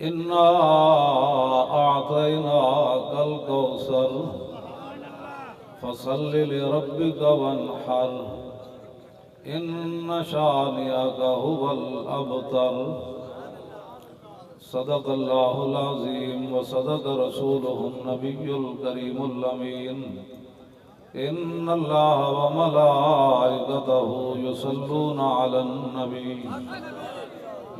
إنا أعطيناك الكوثر فصل لربك وانحر إن شانئك هو الأبتر صدق الله العظيم وصدق رسوله النبي الكريم الأمين إن الله وملائكته يصلون على النبي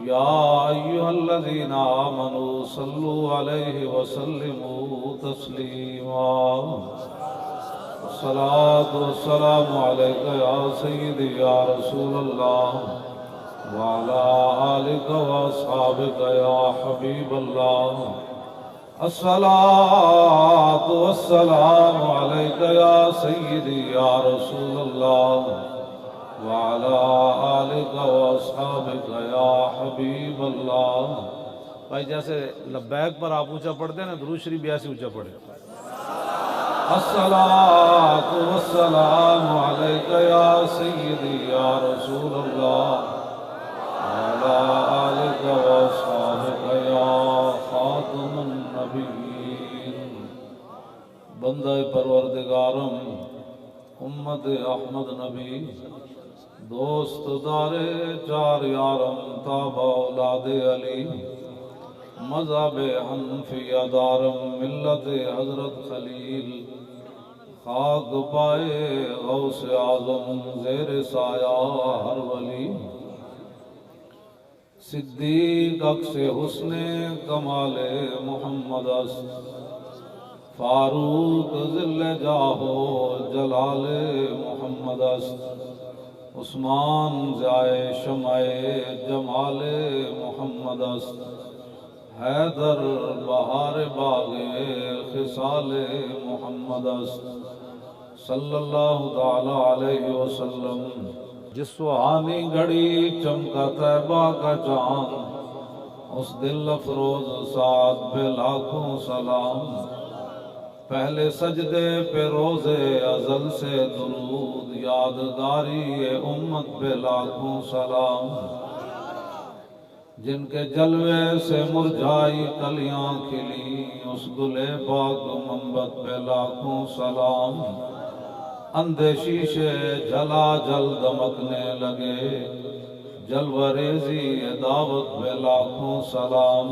يا أيها الذين آمنوا صلوا عليه وسلموا تسليما الصلاة والسلام عليك يا سيدي يا رسول الله وعلى آلك وأصحابك يا حبيب الله الصلاة والسلام عليك يا سيدي يا رسول الله وعلى آلك وأصحابك يا حبيب اللہ. بھائی جیسے لبیک پر آپ اونچا پڑھتے ہیں نا، درود شریف بھی ایسے اونچا پڑھے. الصلاة والسلام عليك يا سيدي يا رسول الله وعلى آلك وأصحابك يا خاتم النبيين. بندہ پروردگارم امت احمد نبی دوست دار چار یارم تابع اولاد علی مذہب حنفیہ دارم ملت حضرت خلیل خاک پائے غوث اعظم زیر سایہ ہر ولی صدیق عکس حسن کمال محمد است فاروق ذل جاہو جلال محمد است عثمان ضیائے شمع جمال محمد است حیدر بہار باغ خصال محمد است صلی اللہ تعالی علیہ وسلم. جس سہانی گھڑی چمکا طیبہ کا چاند اس دل افروز سعد پہ لاکھوں سلام. پہلے سجدے پہ روز ازل سے درود یادگاری امت پہ لاکھوں سلام. جن کے جلوے سے مرجھائی کلیاں کھلی اس گلے پاک منبت پہ لاکھوں سلام. اندھے شیشے جلا جل دمکنے لگے جلوہ ریزی دعوت پہ لاکھوں سلام.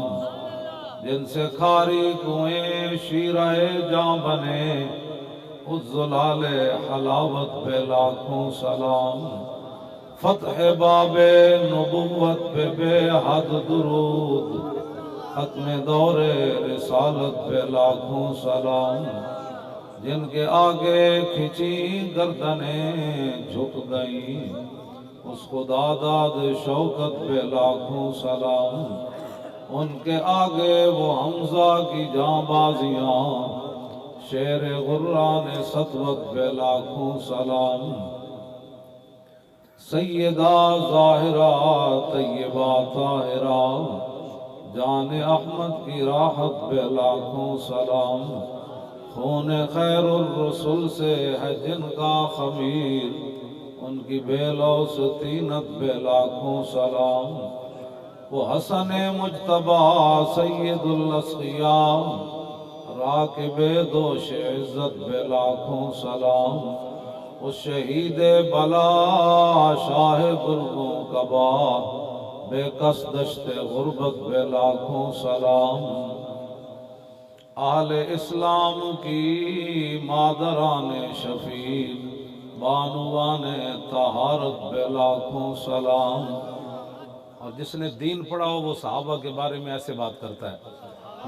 جن سے کھاری کنویں شیرہ جاں بنے اس زلال حلاوت پہ لاکھوں سلام. فتح باب نبوت پہ بے حد درود ختم دور رسالت پہ لاکھوں سلام. جن کے آگے کھچی گردنیں جھک گئیں اس خدا داد شوکت پہ لاکھوں سلام. ان کے آگے وہ حمزہ کی جاں بازیاں شیر غران سطوت پہ لاکھوں سلام. سیدہ ظاہرہ طیبہ طاہرہ جان احمد کی راحت پہ لاکھوں سلام. خون خیر الرسل سے ہے جن کا خمیر ان کی بے لوث طینت پہ لاکھوں سلام. وہ حسن مجتبی سید الاسقیاء راکب دوش عزت پہ لاکھوں سلام. اس شہید بلا شاہ گرگوں کبا بے کس دشت غربت پہ لاکھوں سلام. اہل اسلام کی مادران شفیع بانوان طہارت پہ لاکھوں سلام. اور جس نے دین پڑھا ہو وہ صحابہ کے بارے میں ایسے بات کرتا ہے.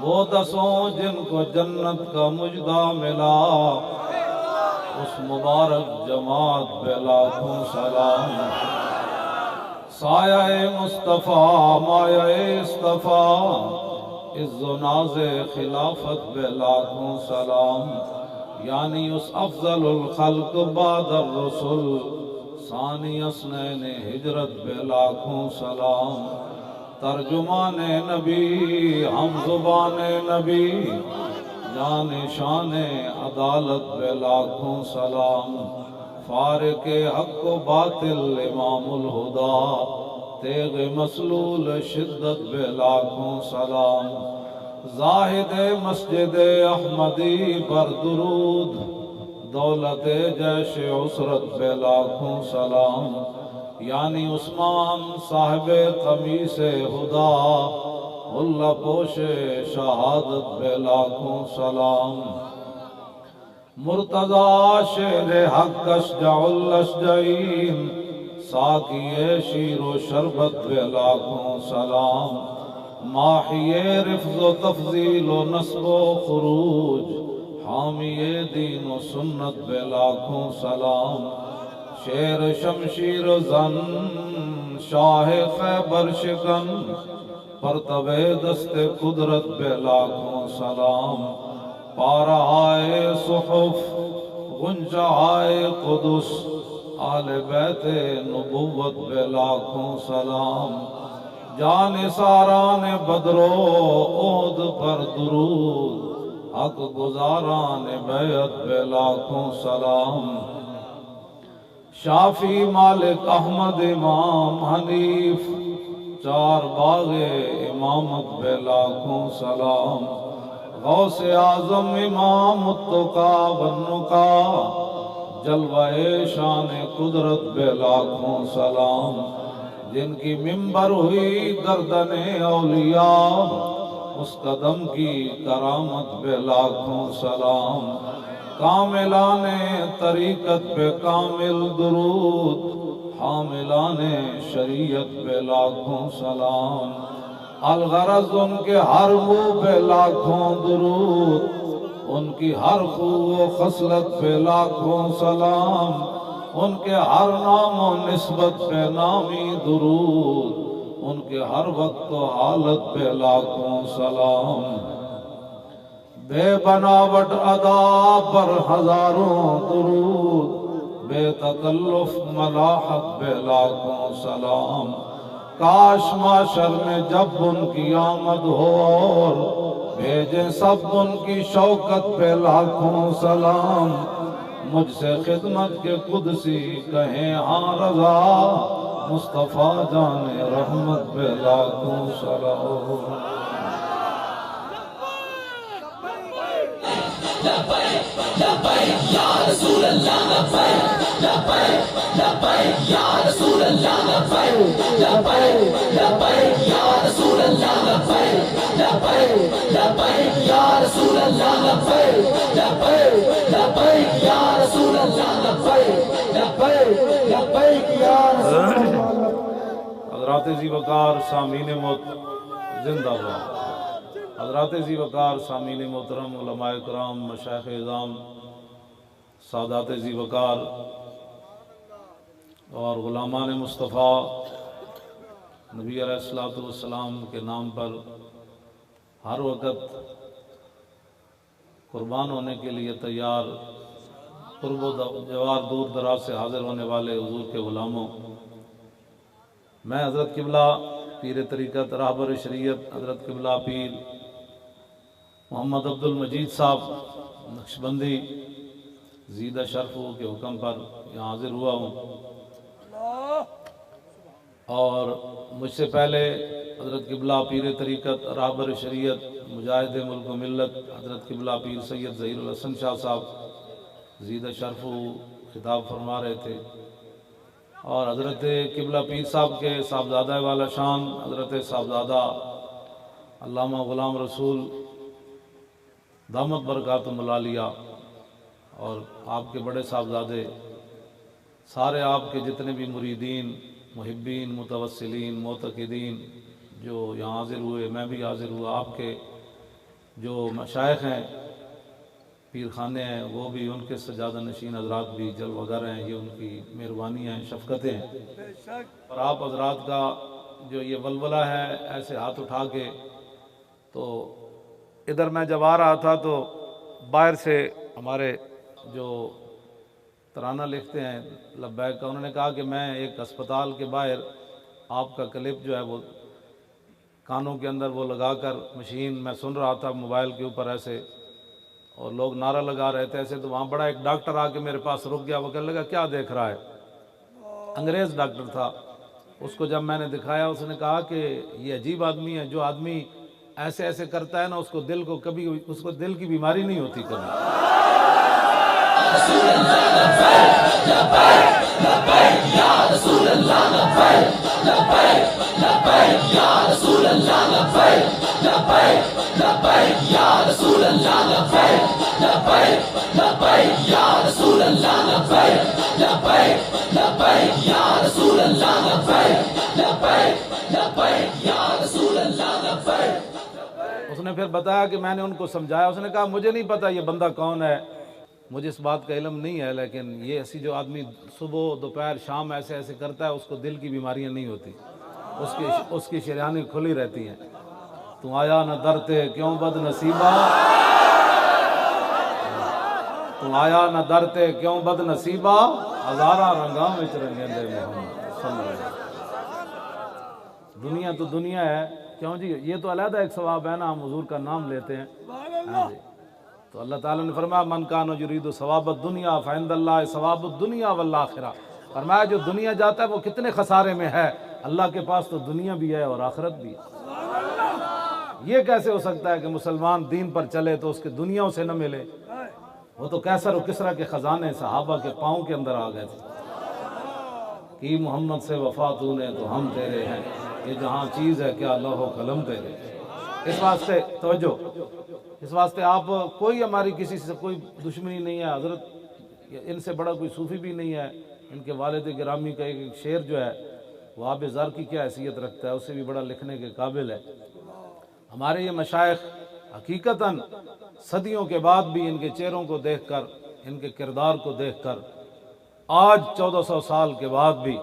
وہ دسوں جن کو جنت کا مجدہ ملا اس مبارک جماعت پہ لاکھوں سلام. سایہ مصطفیٰ مایہ اصطفیٰ عز و ناز خلافت پہ لاکھوں سلام. یعنی اس افضل الخلق بعد الرسل ثانی اسنین ہجرت پہ لاکھوں سلام. ترجمان نبی ہم زبان نبی جان شان عدالت پہ لاکھوں سلام. فارق حق و باطل امام الہدا تیغ مسلول شدت بے لاکھوں سلام، زاہد مسجد احمدی پر درود، دولت جیش عسرت بے لاکھوں سلام، یعنی عثمان صاحب قمیص خدا، اللہ پوش شہادت بے لاکھوں سلام، مرتضی شیر حق اشجع الاشجعین، ساقی شیر و شربت بے لاکھوں سلام، ماحی رفض و تفضیل و نصب و خروج، حامی دین و سنت بے لاکھوں سلام، شیر شمشیر زن شاہ خیبر شکن، پرتو دست قدرت بے لاکھوں سلام، پارہائے صحف غنچہائے قدس، آل بیت نبوت بے لاکھوں سلام، جان ساران بدر و احد پر درود، حق گزاران بیعت بے لاکھوں سلام، شافی مالک احمد امام حنیف، چار باغ امامت بے لاکھوں سلام، غوث اعظم امام التقا والنقا، جلوہ شان قدرت بے لاکھوں سلام، جن کی منبر ہوئی گردن اولیاء، اس قدم کی کرامت بے لاکھوں سلام، کاملان طریقت پہ کامل درود، حاملان شریعت پہ لاکھوں سلام، الغرض ان کے ہر منہ پہ لاکھوں درود، ان کی ہر خو و خصلت پہ لاکھوں سلام، ان کے ہر نام و نسبت پہ نامی درود، ان کے ہر وقت و حالت پہ لاکھوں سلام، بے بناوٹ ادا پر ہزاروں درود، بے تکلف ملاحت پہ لاکھوں سلام، کاش معاشر میں جب ان کی آمد ہو اور بھیجیں سب ان کی شوکت پہ لاکھوں سلام، مجھ سے خدمت کے قدسی کہیں ہاں رضا، مصطفیٰ جان رحمت پہ لاکھوں سلام۔ لبیک لبیک یا رسول اللہ، لبیک لبیک لبیک یا رسول اللہ، لبیک لبیک لبیک یا رسول اللہ، لبیک لبیک لبیک یا رسول اللہ، لبیک لبیک لبیک یا رسول اللہ، لبیک لبیک لبیک یا رسول اللہ۔ حضرات ذی وقار سامعین زندہ باد، حضرات ذی وقار سامعین محترم، علماء کرام، مشائخ اعظام، سادات ذی وقار اور غلامان مصطفیٰ، نبی علیہ السلام کے نام پر ہر وقت قربان ہونے کے لیے تیار، قرب و جوار دور دراز سے حاضر ہونے والے حضور کے غلاموں، میں حضرت قبلہ پیر طریقت راہبر شریعت حضرت قبلہ پیر محمد عبد المجید صاحب نقشبندی زیدہ شرفو کے حکم پر یہاں حاضر ہوا ہوں، اور مجھ سے پہلے حضرت قبلہ پیر طریقت راہبر شریعت مجاہد ملک و ملت حضرت قبلہ پیر سید ظہیر الحسن شاہ صاحب زیدہ شرفو خطاب فرما رہے تھے، اور حضرت قبلہ پیر صاحب کے صاحبزادہ والا شان حضرت صاحبزادہ علامہ غلام رسول دامت برکاتہم العالیہ، اور آپ کے بڑے صاحبزادے سارے آپ کے جتنے بھی مریدین، محبین، متوسلین، معتقدین جو یہاں حاضر ہوئے، میں بھی حاضر ہوا، آپ کے جو مشائخ ہیں، پیر خانے ہیں، وہ بھی، ان کے سجادہ نشین حضرات بھی جلوہ گر ہیں، یہ ان کی مہربانیاں ہیں، شفقتیں ہیں، اور آپ حضرات کا جو یہ ولولہ ہے ایسے ہاتھ اٹھا کے، تو ادھر میں جب آ رہا تھا تو باہر سے ہمارے جو ترانہ لکھتے ہیں لبیک کا، انہوں نے کہا کہ میں ایک اسپتال کے باہر آپ کا کلپ جو ہے وہ کانوں کے اندر وہ لگا کر مشین میں سن رہا تھا موبائل کے اوپر ایسے، اور لوگ نعرہ لگا رہے تھے ایسے، تو وہاں بڑا ایک ڈاکٹر آ کے میرے پاس رک گیا، وہ کہنے لگا کیا دیکھ رہا ہے؟ انگریز ڈاکٹر تھا، اس کو جب میں نے دکھایا اس نے کہا کہ یہ عجیب آدمی ہے، جو آدمی ایسے ایسے کرتا ہے نا اس کو دل کی بیماری نہیں ہوتی کبھی۔ اس نے پھر بتایا کہ میں نے ان کو سمجھایا، اس نے کہا مجھے نہیں پتا یہ بندہ کون ہے، مجھے اس بات کا علم نہیں ہے، لیکن یہ ایسی جو آدمی صبح دوپہر شام ایسے ایسے کرتا ہے اس کو دل کی بیماریاں نہیں ہوتی، اس کی شریانیں کھلی رہتی ہیں۔ تو آیا نہ درتے کیوں بد نصیبہ، تو آیا نہ درتے کیوں بد نصیبہ، ہزارہ رنگاں وچ رنگیندے محمد صلی اللہ علیہ وسلم۔ دنیا تو دنیا ہے، کیوں جی یہ تو علیحدہ ایک ثواب ہے نا، ہم حضور کا نام لیتے ہیں۔ ہاں جی، تو اللہ تعالیٰ نے فرمایا من کان یرید ثواب الدنیا فعند اللہ ثواب الدنیا والآخرہ، فرمایا جو دنیا جاتا ہے وہ کتنے خسارے میں ہے، اللہ کے پاس تو دنیا بھی ہے اور آخرت بھی ہے۔ یہ کیسے ہو سکتا ہے کہ مسلمان دین پر چلے تو اس کے دنیا سے نہ ملے؟ وہ تو کیسر و کسرا کے خزانے صحابہ کے پاؤں کے اندر آ گئے تھے کہ محمد سے وفا تو نے تو ہم تیرے ہیں، یہ جہاں چیز ہے کیا لوح و قلم تیرے۔ اس واسطے توجہ، اس واسطے آپ کوئی ہماری کسی سے کوئی دشمنی نہیں ہے، حضرت ان سے بڑا کوئی صوفی بھی نہیں ہے، ان کے والد گرامی کا ایک شعر جو ہے وہ آب زر کی کیا حیثیت رکھتا ہے، اس سے بھی بڑا لکھنے کے قابل ہے۔ ہمارے یہ مشائخ حقیقتاً صدیوں کے بعد بھی ان کے چہروں کو دیکھ کر، ان کے کردار کو دیکھ کر، آج 1400 سال کے بعد بھی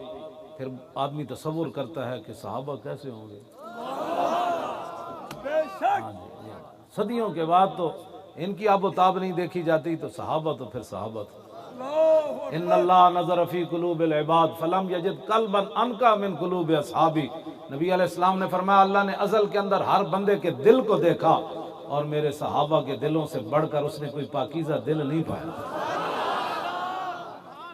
پھر آدمی تصور کرتا ہے کہ صحابہ کیسے ہوں گے۔ ہاں جی، صدیوں کے بعد تو ان کی آب و تاب نہیں دیکھی جاتی، تو صحابہ تو پھر صحابہ تھا۔ ان اللہ نظر فی قلوب العباد فلم یجد قلبا انقی من قلوب اصحابی، نبی علیہ السلام نے فرمایا اللہ نے ازل کے اندر ہر بندے کے دل کو دیکھا اور میرے صحابہ کے دلوں سے بڑھ کر اس نے کوئی پاکیزہ دل نہیں پایا۔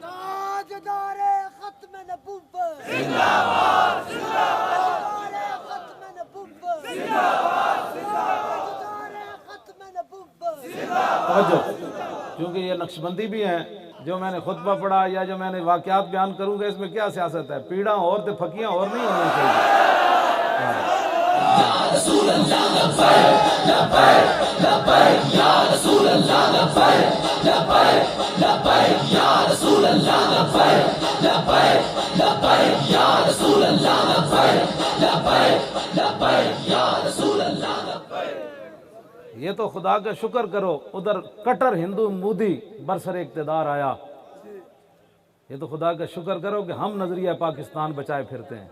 تاجدار ختم نبوت زندہ باد، تاجدار ختم نبوت زندہ باد، تاجدار ختم نبوت زندہ باد۔ توجہ، کیونکہ یہ نقشبندی بھی ہیں، جو میں نے خطبہ پڑھا یا جو میں نے واقعات بیان کروں گا اس میں کیا سیاست ہے، پیڑاں اور تے پھکیاں اور نہیں ہونی چاہیے۔ رسول اللہ لبیک لبیک لبیک یا رسول اللہ لبیک لبیک لبیک یا رسول اللہ لبیک لبیک لبیک یا رسول اللہ لبیک لبیک لبیک یا رسول اللہ لبیک۔ یہ تو خدا کا شکر کرو، ادھر کٹر ہندو مودی برسر اقتدار آیا، یہ تو خدا کا شکر کرو کہ ہم نظریہ پاکستان بچائے پھرتے ہیں۔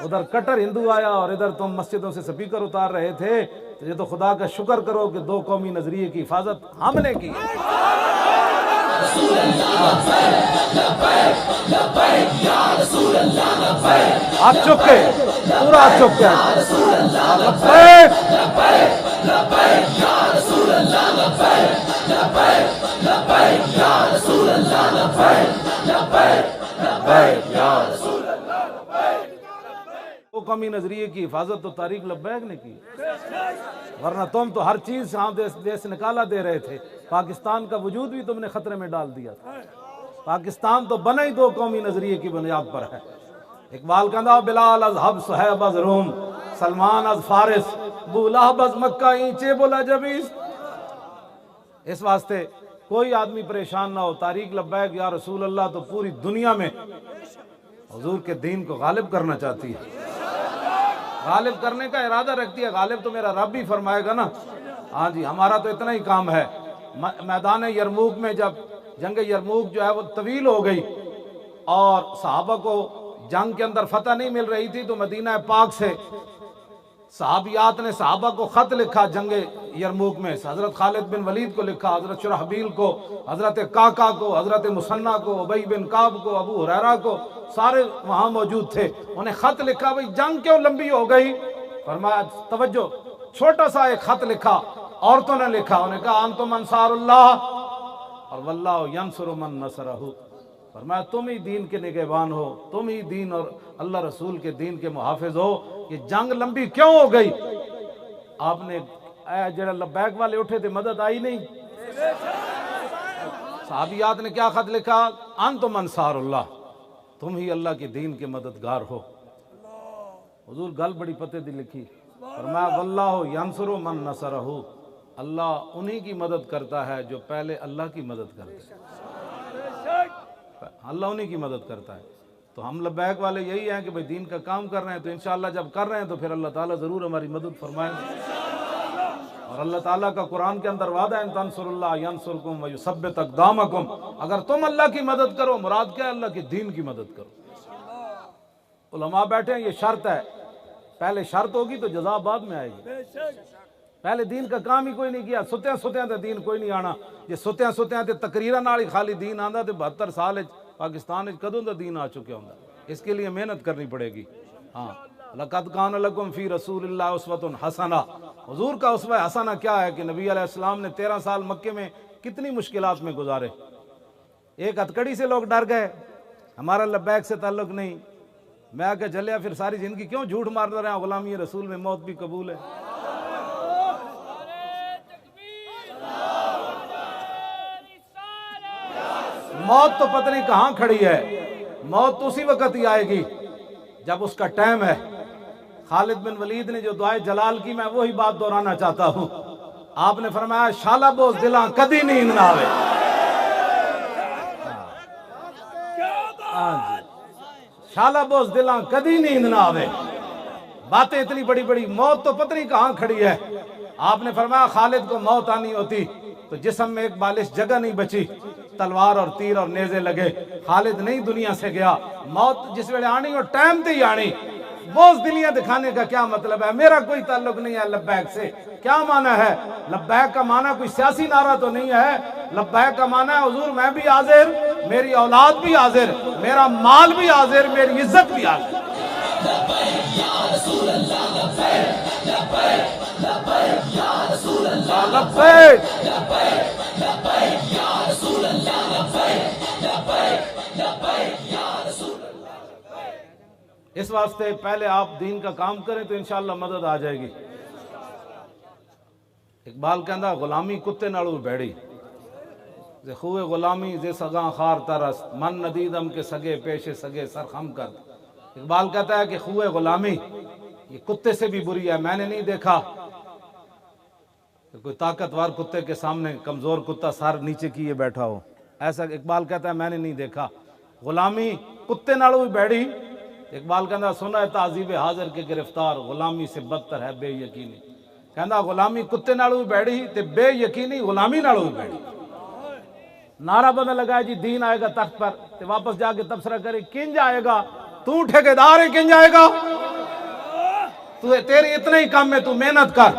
ادھر کٹر ہندو آیا اور ادھر تم مسجدوں سے سپیکر اتار رہے تھے، تو یہ تو خدا کا شکر کرو کہ دو قومی نظریے کی حفاظت ہم نے کی۔ رسول اللہ لبیک لبیک لبیک یا رسول اللہ لبیک آپ چپ کے پورا چپ کے رسول اللہ لبیک لبیک لبیک یا رسول اللہ لبیک لبیک لبیک یا رسول اللہ لبیک لبیک لبیک یا رسول دو قومی نظریے کی حفاظت تو طارق لبیک نے کی، ورنہ تم تو ہر چیز سے ہاں دیس نکالا دے رہے تھے، پاکستان کا وجود بھی تم نے خطرے میں ڈال دیا تھا۔ پاکستان تو بنا ہی دو قومی نظریے کی بنیاد پر ہے۔ اقبال کہندا بلال از حب صہیب از روم، سلمان از فارس، ابو لہب از مکہ اینچے بولا جبیس۔ اس واسطے کوئی آدمی پریشان نہ ہو، طارق لبیک یا رسول اللہ تو پوری دنیا میں حضور کے دین کو غالب کرنا چاہتی ہے، غالب کرنے کا ارادہ رکھتی ہے۔ غالب تو میرا رب ہی فرمائے گا نا۔ ہاں جی، ہمارا تو اتنا ہی کام ہے۔ میدان یرموک میں جب جنگ یرموک جو ہے وہ طویل ہو گئی اور صحابہ کو جنگ کے اندر فتح نہیں مل رہی تھی، تو مدینہ پاک سے صحابیات نے صحابہ کو خط لکھا جنگ یرموک میں، حضرت خالد بن ولید کو لکھا، حضرت شرحبیل کو، حضرت کاکا کو، حضرت مسنہ کو، ابی بن کعب کو، ابو ہریرہ کو، سارے وہاں موجود تھے۔ انہیں خط لکھا بھئی جنگ کیوں لمبی ہو گئی؟ فرمایا توجہ، چھوٹا سا ایک خط لکھا، عورتوں نے لکھا، انہیں کہا انتم انصار اللہ اور واللہ ینصر من نصرہ، فرمایا تم ہی دین کے نگہبان ہو، تم ہی دین اور اللہ رسول کے دین کے محافظ ہو۔ یہ جنگ لمبی کیوں ہو گئی؟ آپ نے جڑا لبیک والے اٹھے تھے مدد آئی نہیں؟ صحابیات نے کیا خط لکھا؟ انتم انصار اللہ، تم ہی اللہ کے دین کے مددگار ہو۔ حضور گل بڑی پتے دی لکھی، فرمایا واللہ ینصر من نصرہ، اللہ انہی کی مدد کرتا ہے جو پہلے اللہ کی مدد کرتے ہیں، اللہ انہی کی مدد کرتا ہے۔ تو ہم لبیک والے یہی ہیں کہ بھئی دین کا کام کر رہے ہیں، تو انشاءاللہ جب کر رہے ہیں تو پھر اللہ تعالیٰ ضرور ہماری مدد فرمائیں گے۔ اور اللہ تعالیٰ کا قرآن کے اندر وعدہ ہے ان تنصر اللہ ینصرکم ویثبت اقدامکم، اگر تم اللہ کی مدد کرو، مراد کیا ہے؟ اللہ کے دین کی مدد کرو۔ علماء بیٹھے ہیں، یہ شرط ہے، پہلے شرط ہوگی تو جزا بعد میں آئے گی۔ پہلے دین کا کام ہی کوئی نہیں کیا، ستیاں ستیاں تے دین کوئی نہیں آنا۔ یہ ستیاں ستیاں تے تقریراں نال ہی خالی دین آندا تے 72 سال پاکستان وچ کدوں دا دین آ چکا ہوندا۔ اس کے لیے محنت کرنی پڑے گی۔ ہاں، لقد کان لکم فی رسول اللہ اسوۃ حسنہ، حضور کا اسوہ حسنہ کیا ہے کہ نبی علیہ السلام نے 13 سال مکے میں کتنی مشکلات میں گزارے۔ ایک ہتکڑی سے لوگ ڈر گئے، ہمارا لبیک سے تعلق نہیں، میں آ کے چلیا پھر ساری زندگی کیوں جھوٹ مارتا رہا، غلامی رسول میں موت بھی قبول ہے۔ موت تو پتہ نہیں کہاں کھڑی ہے، موت تو اسی وقت ہی آئے گی جب اس کا ٹائم ہے۔ خالد بن ولید نے جو دعائے جلال کی، میں وہی بات دہرانا چاہتا ہوں۔ آپ نے فرمایا شالا بوز دلاں کدی نیند نہ آوے۔ شالا بوز دلاں کدی نیند نہ آوے۔ باتیں اتنی بڑی بڑی، موت تو پتہ نہیں کہاں کھڑی ہے۔ آپ نے فرمایا خالد کو موت آنی ہوتی تو جسم میں ایک بالش جگہ نہیں بچی، تلوار اور تیر اور نیزے لگے، خالد نہیں دنیا سے گیا۔ موت جس ویلے آنی اور ٹائم تے ہی آنی۔ بوز دلیاں دکھانے کا کیا مطلب ہے؟ میرا کوئی تعلق نہیں ہے لبیک سے، کیا معنی ہے؟ لبیک کا معنی کوئی سیاسی نعرہ تو نہیں ہے۔ لبیک کا معنی ہے حضور میں بھی حاضر، میری اولاد بھی حاضر، میرا مال بھی حاضر، میری عزت بھی حاضر۔ لبیک یا رسول اللہ، لبیک لبیک لبیک یا رسول اللہ، لبیک لبیک لبیک یا رسول اللہ، لبیک لبیک لبیک یا رسول اللہ۔ اس واسطے پہلے آپ دین کا کام کریں تو انشاءاللہ مدد آ جائے گی۔ اقبال کہندا غلامی کتے نالوں بیڑی، زے خوے غلامی زے سگاں خار ترس، من ندیدم کے سگے پیشے سگے سر خم کر۔ اقبال کہتا ہے کہ خوے غلامی یہ کتے سے بھی بری ہے۔ میں نے نہیں دیکھا کہ کوئی طاقتور کتے کے سامنے کمزور کتا سر نیچے کیے بیٹھا ہو، ایسا اقبال کہتا ہے میں نے نہیں دیکھا۔ غلامی کتے نالوں بھی بیڑی۔ اقبال کہندا سنا ہے تعذیب حاضر کے گرفتار، غلامی سے بدتر ہے بے یقینی۔ کہندا غلامی کتے نالوں بھی بیڑی تے بے یقینی غلامی نالوں بھی بیڑی۔ نعرہ بدل لگا جی دین آئے گا تخت پر، تے واپس جا کے تبصرہ کرے کنج آئے گا؟ تو ٹھیکیدار ہے، کنج آئے گا؟ تو تیری اتنا ہی کام ہے، تو محنت کر۔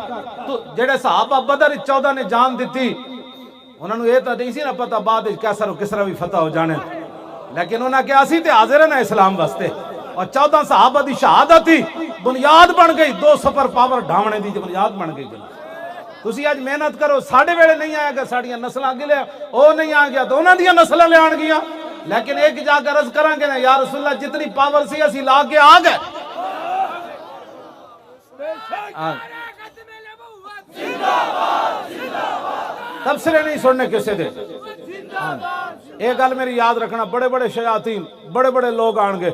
تو جڑے صحابہ بدر 14 نے جان دیتی، انہوں نے یہ تو نہیں سی نہ پتا بعد کیسر و کسرا بھی فتح ہو جانے، لیکن انہوں نے کیا سی تے حاضر ہے نا اسلام واسطے۔ اور 14 صحابہ دی شہادت ہی بنیاد بن گئی، 2 سپر پاور ڈھاونے دی بنیاد بن گئی۔ تسی آج محنت کرو، ساڑھے ویلے نہیں آئے گا، ساڑھیاں نسلہ آگے لے او نہیں آ گیا تو انہاں دیاں نسلہ لے آن گیا، لیکن ایک جا کر عرض کریں گے نا یا رسول اللہ جتنی پاور سی اسی لا کے آ گئے۔ تبصرے نہیں سننے کسے دے۔ ایک گل میری یاد رکھنا، بڑے بڑے شیاطین، بڑے بڑے لوگ آن گے،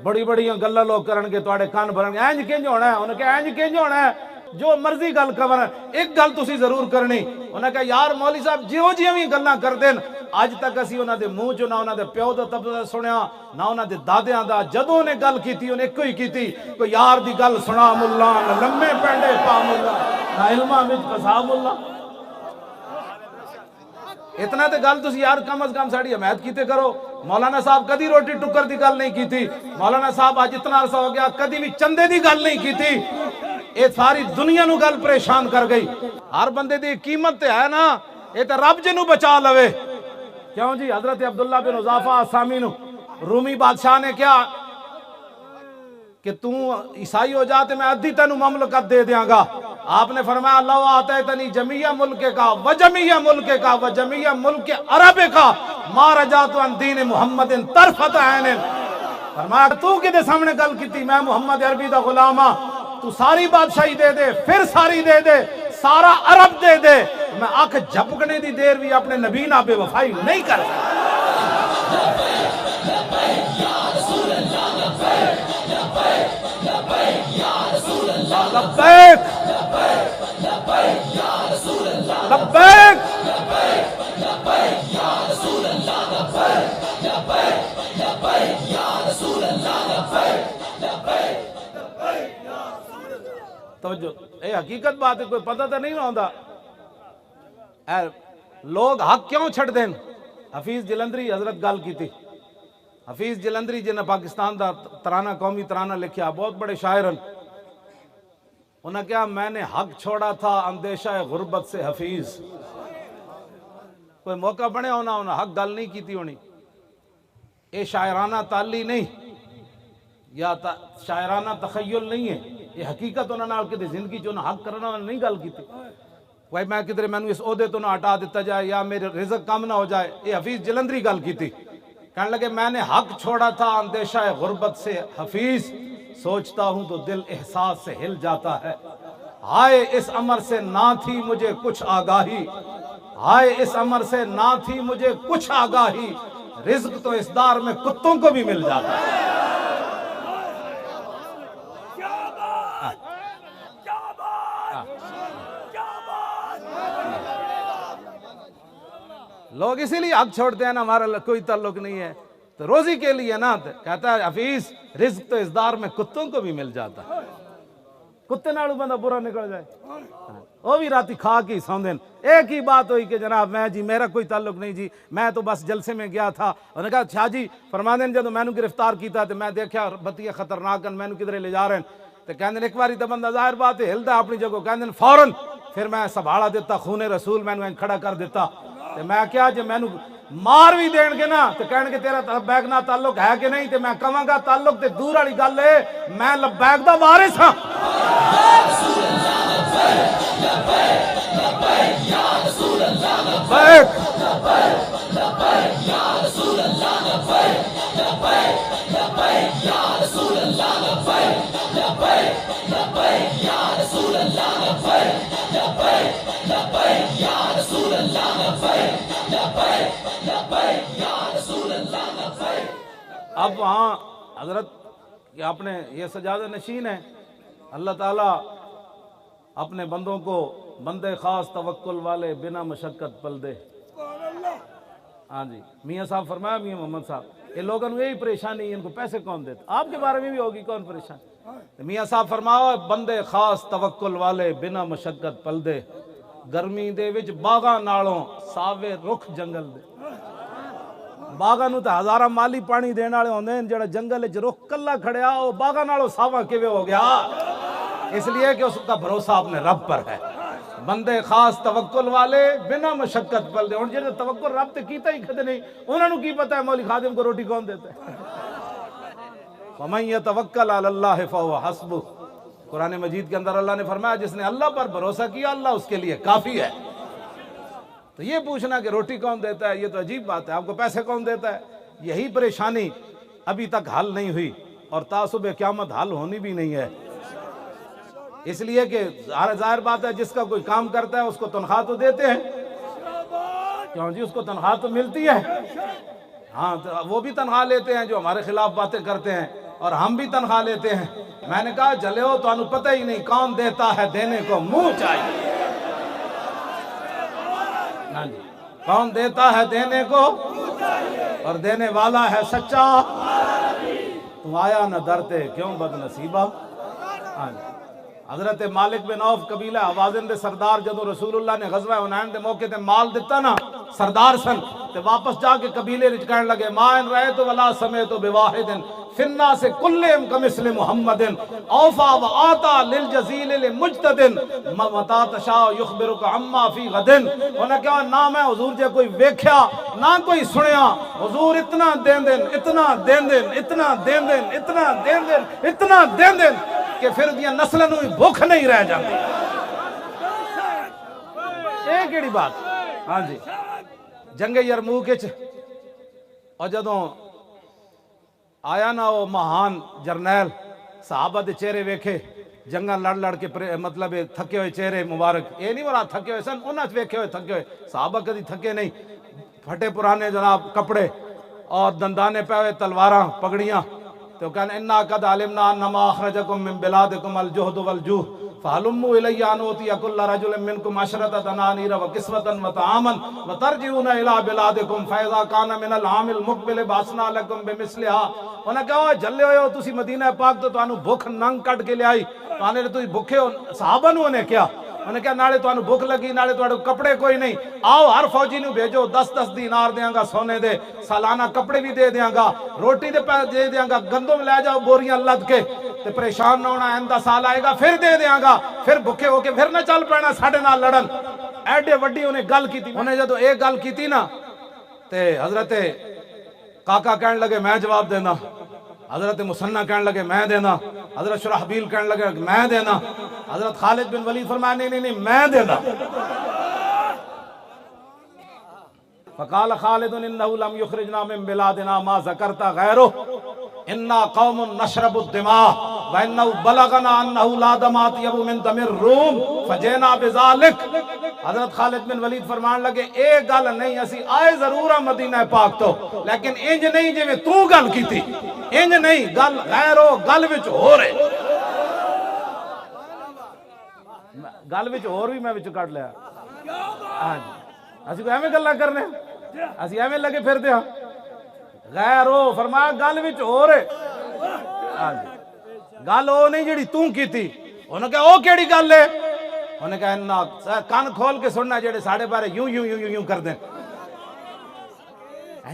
بڑی بڑی گلاں لوگ کرن گے، تواڈے کان بھرن گے، اینج کنج ہونا ہے؟ انہوں نے کہا اینج کنج ہونا ہے، جو مرضی گل کرن، ایک گل تسی ضرور کرنی۔ انہوں نے کہا یار مولوی صاحب جیو جیویں گلاں کر دین، اج تک اسی انہاں دے منہ چوں نہ انہاں دے پیو دا تبصرہ سنیا، نہ انہاں دے دادیاں دا۔ جدوں نے گل کیتی انہیں ایک ہی کیتی، کوئی یار دی گل سنا ملا، نہ لمے پینڈے پا ملا، نہ علماں وچ پسا ملا۔ اتنا تے گل تسی یار کم از کم ساڑی حمایت کیتے کرو۔ مولانا صاحب کدی روٹی ٹکر دی گل نہیں کیتی، مولانا صاحب آج اتنا عرصہ ہو گیا کدی بھی چندے دی گل نہیں کیتی۔ اے ساری دنیا نو گل پریشان کر گئی۔ ہر بندے دی قیمت تے ہے نا، اے تے رب جنوں بچا لوے۔ کیوں جی؟ حضرت عبداللہ بن حذافہ السامی نو رومی بادشاہ نے کیا کہ تو عیسائی ہو جاتے میں ادھی تینوں مملکت دے دیاں گا۔ آپ نے فرمایا اللہ آتیتنی جمیع ملک کا و جمیع ملک کا و جمیع ملک عرب کا ما رجعت عن دین محمد طرفت عین. فرمایا تو کدے سامنے گل کیتی میں محمد عربی دا غلام ہاں, تو ساری بادشاہی دے دے, پھر ساری دے دے, سارا عرب دے دے, میں آنکھ جھپکنے دی دیر بھی اپنے نبی نہ بے وفائی نہیں کر سکتا. لبیک لبیک. توجہ, اے حقیقت بات ہے, کوئی پتہ تو نہیں ہوتا. اے لوگ حق کیوں چھڑ دیں. حفیظ جلندری حضرت گل کی تھی. حفیظ جلندری جنہیں پاکستان دا ترانہ, قومی ترانہ لکھیا, بہت بڑے شاعر ہیں. انہوں نے کہا میں نے حق چھوڑا تھا اندیشہ غربت سے حفیظ. کوئی موقع بنے ہونا, انہوں نے حق گل نہیں کی تھی ہونی. یہ شاعرانہ تعلی نہیں یا شاعرانہ تخیل نہیں ہے, یہ حقیقت انہوں نے کدھر زندگی جو حق کرنا نہیں گل کی تھی. بھائی میں کدھر میں اس عہدے تو نہ ہٹا دیتا جائے یا میرے رزق کم نہ ہو جائے. یہ حفیظ جلندری گل کی تھی. کہنے لگے میں نے حق چھوڑا تھا اندیشہ غربت سے حفیظ, سوچتا ہوں تو دل احساس سے ہل جاتا ہے. ہائے اس امر سے نہ تھی مجھے کچھ آگاہی, ہائے اس امر سے نہ تھی مجھے کچھ آگاہی, رزق تو اس دار میں کتوں کو بھی مل جاتا ہے. لوگ اسی لیے حق چھوڑتے ہیں نا, ہمارا کوئی تعلق نہیں ہے تو روزی کے لیے نا. کہتا ہے حفیظ رزق تو اس دار میں کتوں کو بھی مل جاتا ہے. کتے نالو بندہ برا نکل جائے, وہ بھی راتی کھا کے سو دن. ایک ہی بات ہوئی کہ جناب میں جی میرا کوئی تعلق نہیں جی, میں تو بس جلسے میں گیا تھا. انہوں نے کہا شاہ جی فرما دیں جب میں نے گرفتار کیتا تو میں دیکھا بتیاں خطرناک میں نے کدھر لے جا رہے ہیں. تو کہندے ایک باری تو بندہ ظاہر بات ہے ہلدا اپنی جگہ, کہندے فوراً پھر میں سنبھالا دیتا, خون رسول میں نے کھڑا کر دیتا. تو میں کیا جب میں مار بھی دین گے نا تو کہنے کہ تیرا لبیک نہ تعلق ہے کہ نہیں, تو میں کہاں گا تعلق تے دور والی گل ہے, میں لبیک دا وارث ہاں. اب وہاں حضرت کہ اپنے یہ سجادہ نشین ہے, اللہ تعالیٰ اپنے بندوں کو بندے خاص توکل والے بنا مشقت پل دے. ہاں جی, میاں صاحب فرمایا, میاں محمد صاحب یہ لوگوں یہی پریشانی, ان کو پیسے کون دیتے, آپ کے بارے میں بھی ہوگی کون پریشانی. میاں صاحب فرمایا بندے خاص توکل والے بنا مشقت پل دے, گرمی دے وچ باغاں نالوں ساوے رخ جنگل دے. باغاں نو تے ہزاراں مالی پانی دین والے ہوندے ہیں, جڑا جنگل وچ رخ کلا کھڑیا او باغاں نالوں ساواں کیویں ہو گیا, اس لیے کہ اس کا بھروسہ اپنے رب پر ہے. بندے خاص توکل والے بنا مشقت پل دے. ہن جڑے توکل رب تے کیتا ہی کدے نہیں, انہاں نو کی پتہ ہے مولوی خادم کو روٹی کون دیتا ہے. وَمَن يَتَوَكَّلْ عَلَى اللَّهِ فَهُوَ حَسْبُهُ, قرآن مجید کے اندر اللہ نے فرمایا جس نے اللہ پر بھروسہ کیا اللہ اس کے لیے کافی ہے. تو یہ پوچھنا کہ روٹی کون دیتا ہے یہ تو عجیب بات ہے, آپ کو پیسے کون دیتا ہے, یہی پریشانی ابھی تک حل نہیں ہوئی اور تعصب قیامت حل ہونی بھی نہیں ہے. اس لیے کہ ظاہر بات ہے جس کا کوئی کام کرتا ہے اس کو تنخواہ تو دیتے ہیں, کیوں جی اس کو تنخواہ تو ملتی ہے. ہاں تو وہ بھی تنخواہ لیتے ہیں جو ہمارے خلاف باتیں کرتے ہیں, اور ہم بھی تنخواہ لیتے ہیں. میں نے کہا جلے ہو تو انہوں پتہ ہی نہیں کون دیتا ہے, دینے کو منہ چاہیے. کون دیتا ہے دینے کو, اور دینے والا ہے سچا. تم آیا نہ ڈرتے کیوں بد نصیبہ. حضرت مالک بن عوف قبیلہ حوازن دے سردار جدو رسول اللہ نے غزوہ حنین دے موقع تے مال دیتا نا, سردار سن تے واپس جا کے قبیلے وچ کہنے لگے ما ان رأیت ولا سمیت بواحد فی الناس کلہم کمثل محمد اوفا وآتا للجزیل لمجتد متا تشاء یخبرک عما فی غد. انہوں کہا نہ میں حضور جے کوئی ویکھیا نہ کوئی سنیا, حضور اتنا دین دین اتنا دین دین اتنا دین دین اتنا دین دین اتنا دین دین کہ پھر دیاں نسلوں بھی بھوک نہیں رہ جاتی. ایک ایڑی بات. ہاں جی, جنگ یرموک وچ اور جدوں آیا نا وہ مہان جرنیل صحابہ دے چہرے ویکھے جنگاں لڑ لڑ کے مطلب تھکے ہوئے چہرے مبارک، یہ نہیں مراد تھکے ہوئے سن، انہاں ویکھے ہوئے تھکے ہوئے، صحابہ کدی تھکے نہیں، پھٹے پرانے جناب کپڑے اور دندانے پہ ہوئے تلواراں پگڑیاں، تو کہنے انا قد علمنا انما اخرجکم من بلادکم الجہد والجوع فہلموا الی ان اوتی کل رجل منکم عشرۃ دنانیر وکسوۃ وطعاما وترجعون الی بلادکم فاذا کان من العام المقبل بعثنا لکم بمثلها۔ انہاں کہا جلے ہوئے ہو تسی مدینہ پاک تو تانوں بھوک ننگ کٹ کے لے آئی، تانے تسی بھوکے ہو، صحابہ نو انہیں کیا انہیں کہا نالے تانوں بھوک لگی نالے تواڈے کپڑے کوئی نہیں، آؤ ہر فوجی نو بھیجو 10 دینار دیاں گا سونے دے، سالانہ کپڑے بھی دے دیاں گا، روٹی دے دیاں گا، گندم لے جاؤ بوریاں لد کے تے پریشان نہ ہونا، آئندہ سال آئے گا پھر دے دیاں گا، پھر بھوکے ہو کے پھر نہ چل پینا ساڈے نال لڑن۔ ایڈے وڈی انہیں گل کیتی، انہیں جدو ایک گل کیتی نا تے حضرت کاکا کہنے لگے میں جواب دینا، حضرت مسنہ کہنے لگے میں دینا، حضرت شرحبیل کہنے لگے میں دینا، حضرت خالد بن ولید فرمایا نہیں میں دینا۔ فقال خالد انه لم يخرجنا من بلادنا ما ذكرت غيره انا قوم نشرب الدماء وانه بلغنا انه لا دم اطيب من دم الروم فجئنا بذلك۔ حضرت خالد بن ولید فرمان لگے اے گل نہیں، اسی آئے ضرور ہیں مدینہ پاک تو، لیکن انج نہیں جویں تو گل کیتی، انج نہیں، گل غیر ہو، گل وچ ہو رہے، گل وچ اور بھی میں وچ کٹ لیا۔ ہاں جی اسی کو ایویں گلاں کرنے، اسی ایویں لگے پھردے ہاں، غیر ہو فرمایا گل وچ ہو رہے، ہاں جی گل او نہیں جڑی تو کیتی۔ انہوں نے کہا او کیڑی گل ہے؟ انہوں نے کہا کان کھول کے سننا جڑے ساڑھے بارے یوں کر دیں۔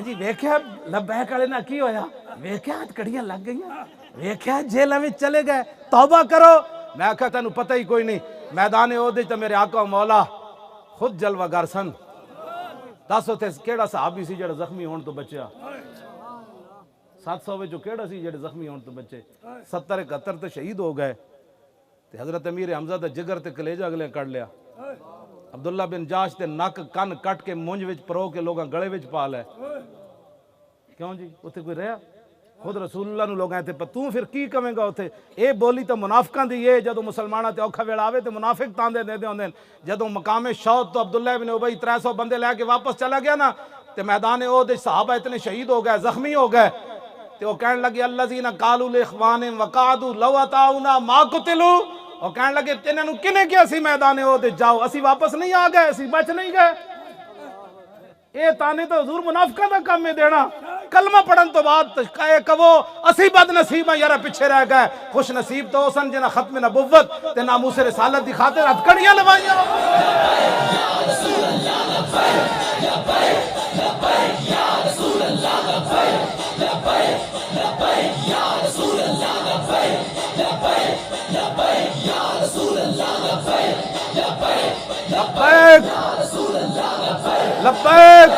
جی ویکھیا لبیک والے نہ کی ہویا، ویکھیا کڑیاں لگ گئیاں، ویکھیا جیلاں وچ چلے گئے، توبہ کرو۔ میں کہا تینوں پتہ ہی کوئی نہیں، میدان عہد تے میرے آقا و مولا خود جلوہ گر سن۔ دس اتھے کیڑا صحابی سی جڑا زخمی ہون تو بچیا؟ 700 وچوں کیڑا سی جڑے زخمی ہون تو بچے؟ 70 71 تے شہید ہو گئے تے حضرت امیر حمزہ دا جگر تے کلیجہ اگلے کر لیا، عبداللہ بن جاش تے نک کن کٹ کے مونج وچ پرو کے لوگاں گڑے وچ پا لے۔ کیوں جی اتھے کوئی رہا؟ خود رسول اللہ نو لوگ آئے تھے پر تو پھر کی کمیں گا اتھے؟ اے بولی تو منافقاں دی ہے، جدو مسلمانہ تے اوکھا ویڑا آوے تے منافق تاندے دے دے ہوندے، جدو مقام شہد تو عبداللہ بن ابی 300 بندے لے کے واپس چلا گیا نا تے میدان عہد صحابہ اتنے شہید ہو گئے، زخمی ہو گئے تے وہ کہنے لگے الذین قالوا لاخوانہم وقعدوا لو اطاعونا ما قتلوا، اور کہنے لگے تینوں نے کنے کیا سی میدان عہد جاؤ، اسی واپس نہیں آ گئے، اسی بچ نہیں گئے۔ اے تانے تو حضور منافقہ دا کام میں دینا، کلمہ پڑھن تو بعد کہو اسی بد نصیب ہیں یارا پیچھے رہ گئے، خوش نصیب تو سن جنہ ختم نبوت تے ناموس رسالت دی خاطر ہتھکڑیاں لوائیاں۔ لبیک لبیک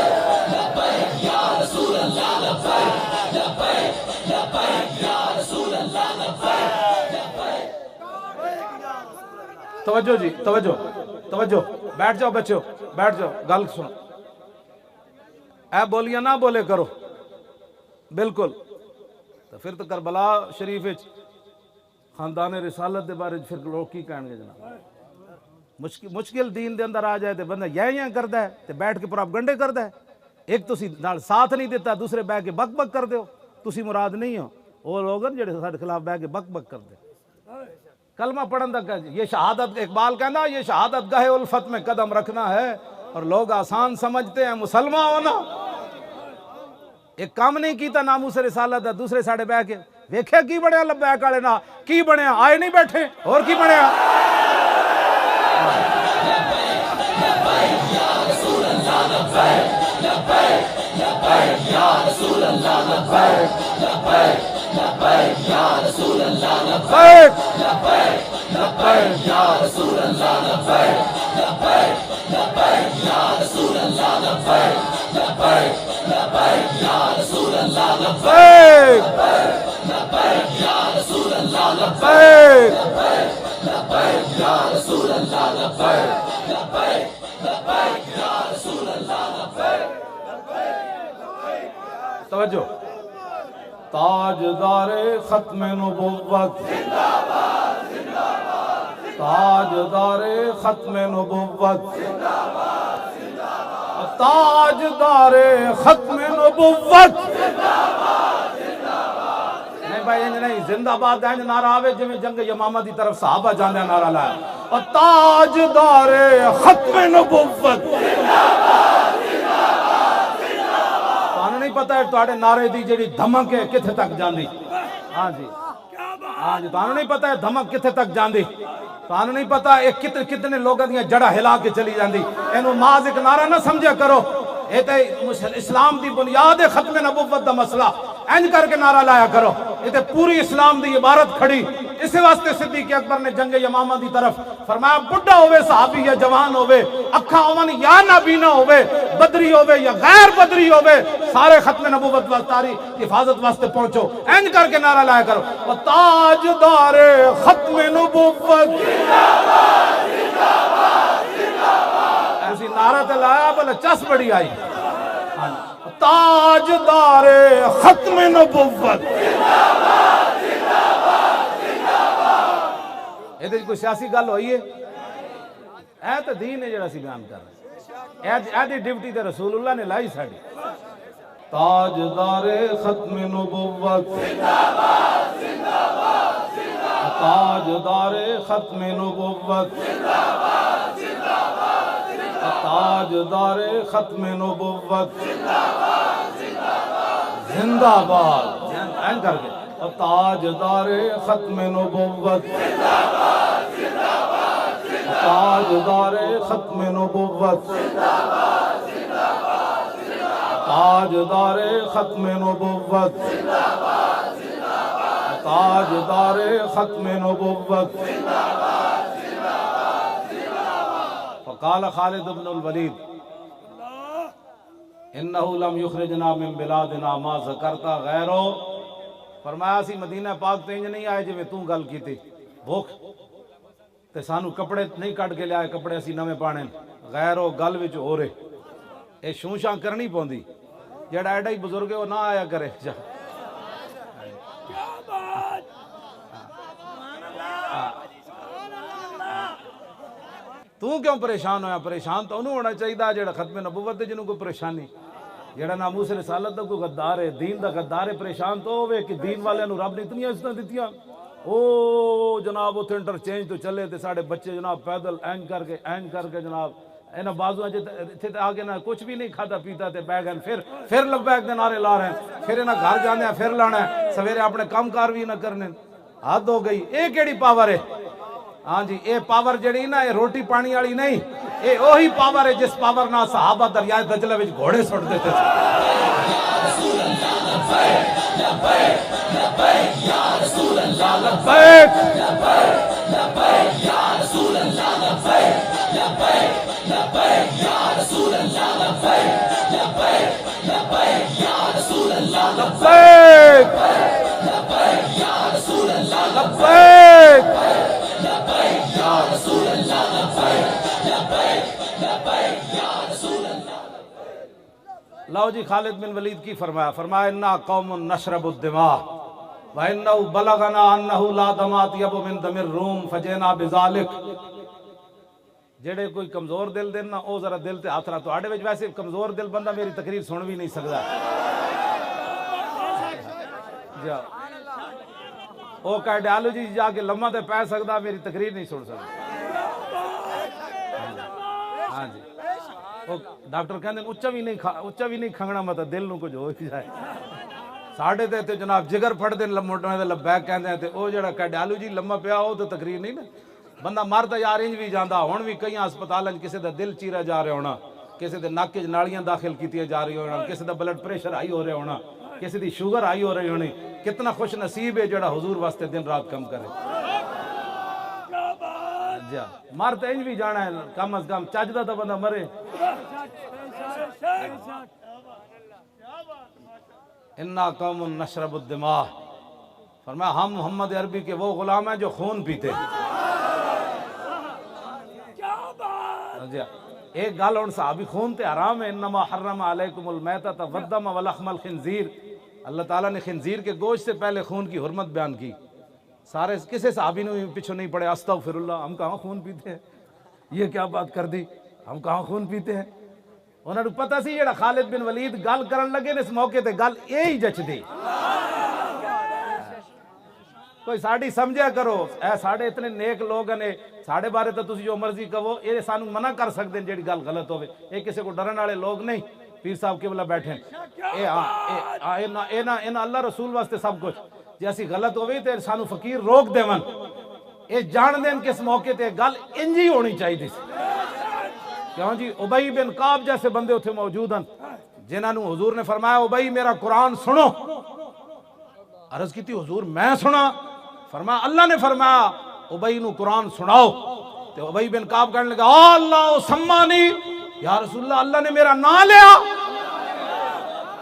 توجہ جی توجہ بیٹھ جاؤ بچوں بیٹھ جاؤ، گل سنو، اے بولیاں نہ بولے کرو بالکل۔ تو پھر تو کربلا شریف خاندان رسالت دے بارے پھر لوگ کی کہیں گے جناب؟ مشکل دین دے اندر آ جائے تو بندہ یہ کرتا ہے تے بیٹھ کے پراپگنڈے کرتا ہے، ایک تسی نال ساتھ نہیں دیتا دوسرے بہ کے بک بک کر دیو، تسی مراد نہیں ہو، وہ لوگ ہیں جڑے ساڈے خلاف بہ کے بک بک کر دے۔ کلمہ پڑھن دا یہ شہادت، اقبال کہنا یہ شہادت گاہ الفت میں قدم رکھنا ہے، اور لوگ آسان سمجھتے ہیں مسلمان ہونا۔ ایک کام نہیں کیتا ناموس رسالت دا، دوسرے ساڑے بہ کے ویکھیا کی بنیا لبیک والے نا، کی بنیا آئے نہیں بیٹھے اور کی بنیا۔ توجہ، تاجدار ختم نبوت، تاجدار ختم نبوت، تاجدار ختم نبوت. نہیں بھائی انج نہیں، زندہ باد انج نعرہ آوے جویں جنگ یمامہ دی طرف صحابہ جاندے نعرہ لایا، اور تاجدار ختم نبوت. تانوں نہیں پتہ ہے تواڈے نعرے دی جڑی دھمک ہے کتھے تک جاندی. ہاں جی ہاں جی، تانوں نہیں پتہ ہے دھمک کتھے تک جاندی. تانوں نہیں پتہ ایک کتنے لوگاں دیاں جڑا ہلا کے چلی جاندی. اینو ماز ایک نعرہ نہ سمجھا کرو، اے تے اسلام دی بنیاد ہے ختم نبوت دا مسئلہ. اینج کر کے نعرہ لایا کرو، یہ تے پوری اسلام دی عبارت کھڑی. اس واسطے صدیق اکبر نے جنگ یمامہ دی طرف فرمایا بڑھا ہوئے صحابی یا جوان ہوئے، اکھاں ہون یا نابینا ہوئے، بدری ہوئے یا غیر بدری ہوئے، سارے ختم نبوت واسطاری حفاظت واسطے پہنچو. اینج کر کے نعرہ لایا کرو، و تاجدار ختم نبوت. ایسی نعرہ تے لایا بلے چس بڑی آئی. تاجدار ختم نبوت. یہ کوئی سیاسی گل ہوئی ہے؟ اے تو دین ہے جڑا سی بیان کر رہے ہیں. اے دی ڈیوٹی تے رسول اللہ نے لائی ساڑی. تاجدار ختم نبوت، تاجدار ختم نبوت، تاجدار ختم نبوت زندہ باد. این کر کے تاجدار ختم نبوت، تاجدار ختم نبوت، تاجدار ختم نبوت، تاجدار ختم نبوت. فقال خالد بن الولید انہو لم یخرجنا من بلادنا ما ذکرتا غیرو. فرمایا سی مدینہ پاک تے انج نہیں آئے جو تو گل کی تھی بھوک تے سانو کپڑے نہیں کٹ کے لے آئے، کپڑے اسی نویں پانے غیرو گل وچ ہو رہے. اے شونشاں کرنی پوندی، جڑا ایڈا ہی بزرگ ہے وہ نہ آیا کرے. تو کیوں پریشان ہویا؟ پریشان تو انہوں ہونا چاہیے جڑا ختم نبوت دے جنہوں کوئی پریشانی، جڑا ناموس رسالت دا کوئی غدار ہے، دین دا غدار ہے. پریشان تو ہوئے کہ دین والے نو رب نے اتنی عزتاں دتیاں. او جناب اتھے انٹرچینج تو چلے تے ساڑے بچے جناب پیدل اینج کر کے جناب انہاں بازوਆਂ تے آگے نہ کچھ بھی نہیں کھاتا پیتا تے بیگ ہیں پھر لبیک دے نعرے لا رہے ہیں، پھر انہاں گھر جانے ہیں پھر لانا ہے، سویرے اپنے کام کار بھی نہ کرنے. حد ہو گئی. اے کیڑی پاور ہے؟ ہاں جی اے پاور جڑی نا اے روٹی پانی والی نہیں، اے وہی پاور ہے جس پاور نہ صحابہ دریائے دجلہ وچ گھوڑے سٹ دیتے تھے. لاؤ جی خالد بن ولید کی فرمایا، فرمایا انا قوم نشرب الدماء وانه بلغنا انه لا دماء اطيب من دم الروم فجئنا بذلك. جڑے کوئی کمزور دل دن نا او ذرا دل تے ہاتھ رکھ. تواڈے وچ ویسے کمزور دل بندہ میری تقریر سن بھی نہیں سکدا. جا او کارڈیالوجی جا کے لمحہ تے پے سکدا، میری تقریر نہیں سن سکدا. ہاں جی ڈاکٹر کہندے اچا بھی نہیں کھنگنا مطلب دل نو کچھ ہو ہی جائے. ساڑھے تے جناب جگر پھڑ دے موٹنے دے لبیک کہندے ہیں تے او جڑا کارڈیالوجی لمحہ پیا ہو تو تقریر نہیں نا. بندہ مرتا یار انج بھی جاندا ہن بھی کئی ہسپتالاں کسے دا دل چیرا جا رہا ہونا، کسے دے نک وچ نالیاں داخل کیتیاں جا رہی ہونا، کسے دا بلڈ پریشر ہائی ہو رہا ہونا، کسے دی شوگر ہائی ہو رہی ہونی. کتنا خوش نصیب ہے جڑا حضور واسطے دن رات کم کرے. جا مرد انج بھی جانا ہے کم از کم چاجدہ تا بندہ مرے. انا قوم نشرب الدماء. فرمایا ہم محمد عربی کے وہ غلام ہیں جو خون پیتے ہیں. ایک گل ہن صحابی خون تے حرام ہے، انما حرم علیکم المیتۃ والدم ولحم الخنزیر، اللہ تعالیٰ نے خنزیر کے گوشت سے پہلے خون کی حرمت بیان کی. سارے کسے صحابی نے پیچھے نہیں پڑے استغفر اللہ، ہم کہاں خون پیتے ہیں، یہ کیا بات کر دی، ہم کہاں خون پیتے ہیں. انہوں نے پتہ سی جڑا خالد بن ولید گل کرن لگے نے اس موقع تے گل یہی جچ دی. کوئی ساڑی سمجھا کرو، اے ساڑے اتنے نیک لوگ ہیں، ساڑے بارے تو تسی جو مرضی کہو، یہ سانو منع کر سکتے ہیں جڑی گل غلط ہوئے. یہ کسی کو ڈرن والے لوگ نہیں. پیر صاحب قبلہ بیٹھے اینا اللہ رسول واسطے سب کچھ، جی اسی غلط ہوئی تو سانو فقیر روک دے ون، یہ جان دیں کس موقع تے گل انجی ہونی چاہیے تھی. کیوں جی ابئی بن کعب جیسے بندے اتنے موجود ہیں جنہاں نو حضور نے فرمایا ابئی میرا قرآن سنو. عرض کی تھی حضور میں سنا؟ فرمایا اللہ نے فرمایا ابئی نو قرآن سناؤ. تو ابئی بن کعب کہنے لگا اللہ سمانی، یا رسول اللہ اللہ نے میرا نام لیا؟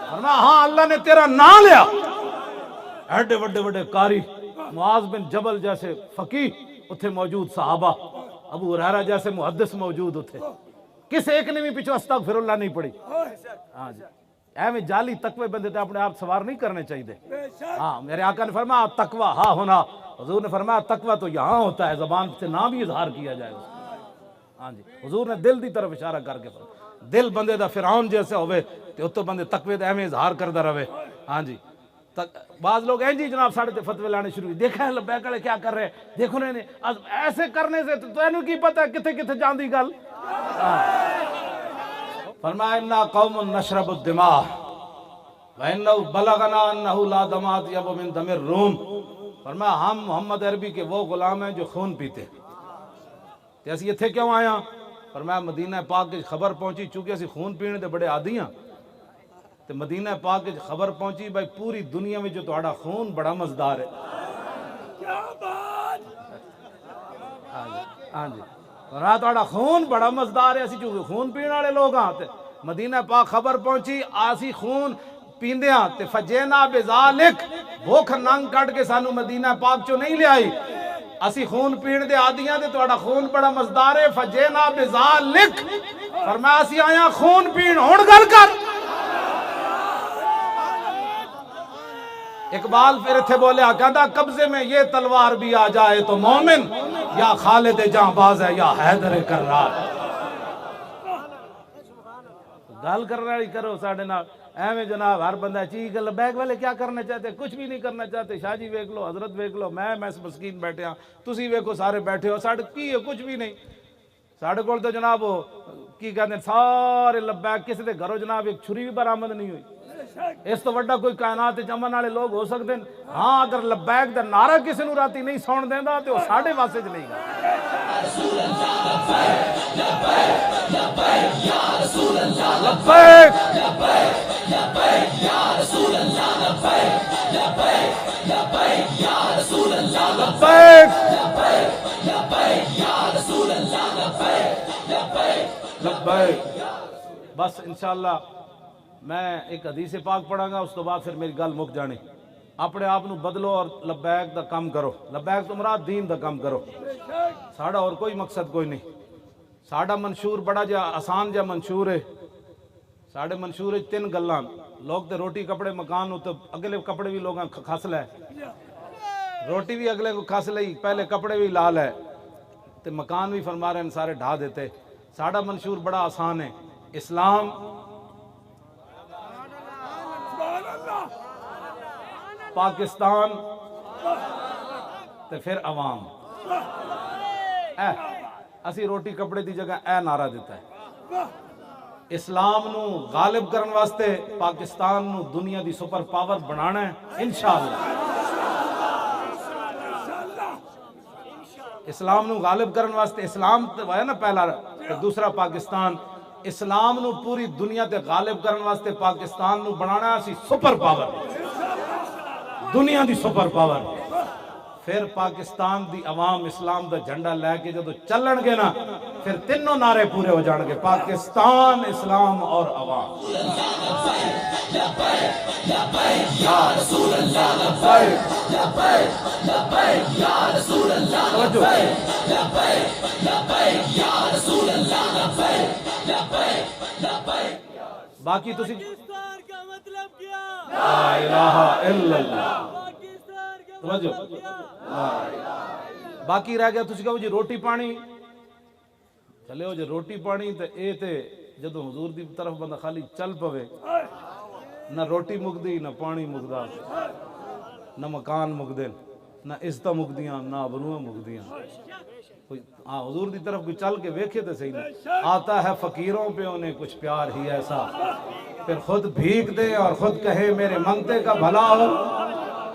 فرمایا ہاں اللہ نے تیرا نام لیا. ایڈے وڈے وڈے قاری، معاذ بن جبل جیسے فقیہ اتھے موجود، صحابہ ابو ہریرہ جیسے محدث موجود اتھے، کس ایک نے بھی پیچھے استغفر اللہ نہیں پڑھی. ہاں جی ایویں جعلی تقوی بندے تے اپنے آپ سوار نہیں کرنے چاہیے. ہاں میرے آقا نے فرمایا تقوی ہاں ہونا، حضور نے فرمایا تقوی تو یہاں ہوتا ہے، زبان سے نہ بھی اظہار کیا جائے اس. ہاں جی حضور نے دل دی طرف اشارہ کر کے فرمایا دل بندے دا فرعون جیسے ہوئے تے اتو بندے تقوی دا ایویں اظہار کردا رہے. ہاں جی بعض لوگ ہیں جی جناب ساڑھے تے فتوے لانے شروع ہوئی، دیکھا ہے لبیک والے کیا کر رہے ہیں، دیکھو نے ایسے کرنے سے تو اینو کی پتہ کتے کتے جاندی گل. فرمایا انا قوم نشرب الدماء وانه بلغنا انه لا دماء اطيب من دم الروم. فرمایا ہم محمد عربی کے وہ غلام ہیں جو خون پیتے. تے اسی ایتھے کیوں آیا؟ فرمایا مدینہ پاک کی خبر پہنچی، چونکہ اسی خون پینے دے بڑے عادی ہیں، تے مدینہ پاک کی خبر پہنچی بھائی پوری دنیا میں جو تہاڈا خون بڑا مزدار ہے. کیا بات! ہاں جی رات تہاڈا خون بڑا مزدار ہے، اسی چونکہ خون پینے والے لوگ ہاں. تے مدینہ پاک خبر پہنچی آسی خون پیندیاں تے فجینا بذالک، بھوک ننگ کٹ کے سانو مدینہ پاک چوں نہیں لے آئی، اسی خون پین دے آدیاں تے تہاڈا خون بڑا مزدار ہے. فجینا بذالک فرمایا اسی آیا خون پین. ہن گل کر. اقبال پھر تھے بولے کہتا قبضے میں یہ تلوار بھی آ جائے تو مومن یا خالد جاں باز ہے یا حیدر کرار. گل کرنا ہی کرو ساڑھے نال ایویں جناب ہر بندہ چیز لبیک والے کیا کرنا چاہتے، کچھ بھی نہیں کرنا چاہتے. شاہ جی ویکھ لو، حضرت ویکھ لو، میں مسکین بیٹھے ہاں، تسی ویکھو سارے بیٹھے ہو، ساڑھے کی ہے کچھ بھی نہیں. ساڑھے کول تو جناب کی کہتے ہیں سارے لبیک، کسی دے گھروں جناب ایک چھری بھی برآمد نہیں ہوئی. اس تو وڈا کوئی کائنات جمن والے لوگ ہو سکتے ہیں. ہاں اگر لبیک دا نعرہ کسی نو راتی نہیں سون دیندا تے او ساڈے واسطے چ نہیں گا. لبیک لبیک. بس انشاءاللہ میں ایک حدیث پاک پڑھا گا، اس تو بعد پھر میری گل مک جانی. اپنے آپ نو بدلو اور لبیک دا کام کرو. لبیک تو مراد دین دا کام کرو. ساڑا اور کوئی مقصد کوئی نہیں. ساڑا منشور بڑا جا آسان جا منشور ہے. ساڑے منشور ہے 3 گلاں. لوگ تے روٹی کپڑے مکان ہو تو اگلے کپڑے بھی لوگاں کھس لے، روٹی بھی اگلے کو کھس لئی، پہلے کپڑے بھی لال ہے تے مکان بھی فرما رہے ہیں سارے ڈھا دیتے. ساڑا منشور بڑا آسان ہے، اسلام، پاکستان تے پھر عوام. اسی روٹی کپڑے دی جگہ اے نعرہ دیتا ہے. اسلام نو غالب کرن واسطے پاکستان نو دنیا دی سپر پاور بنانا ہے انشاءاللہ. اسلام نو غالب کرن واسطے اسلام تے ہے نا پہلا، دوسرا پاکستان. اسلام نو پوری دنیا تے غالب کرن واسطے پاکستان نو بنانا ہے اسی سپر پاور، دنیا دی سپر پاور. پھر پاکستان دی عوام اسلام دا جھنڈا لے کے جدو چلن گے نا پھر تینوں نعرے پورے ہو جان گے، پاکستان، اسلام اور عوام. باقی تسی پاکستان کا مطلب کیا؟ لا الہ الا اللہ پاکستان کا توجہ مطلب کیا؟ باقی رہ گیا تسی کہو جی روٹی پانی چلے ہو جی روٹی پانی تے اے تے جدو حضور دی طرف بندہ خالی چل پوے نہ روٹی مکدی نہ پانی مکدا نہ مکان مکدے نہ عزتاں مکدیاں نہ ابرواں مکدیاں حضور دی طرف کوئی چل کے ویکھے تو صحیح نہیں آتا ہے فقیروں پہ انہیں کچھ پیار ہی ایسا پھر خود بھیک دے اور خود کہے میرے منگتے کا بھلا ہو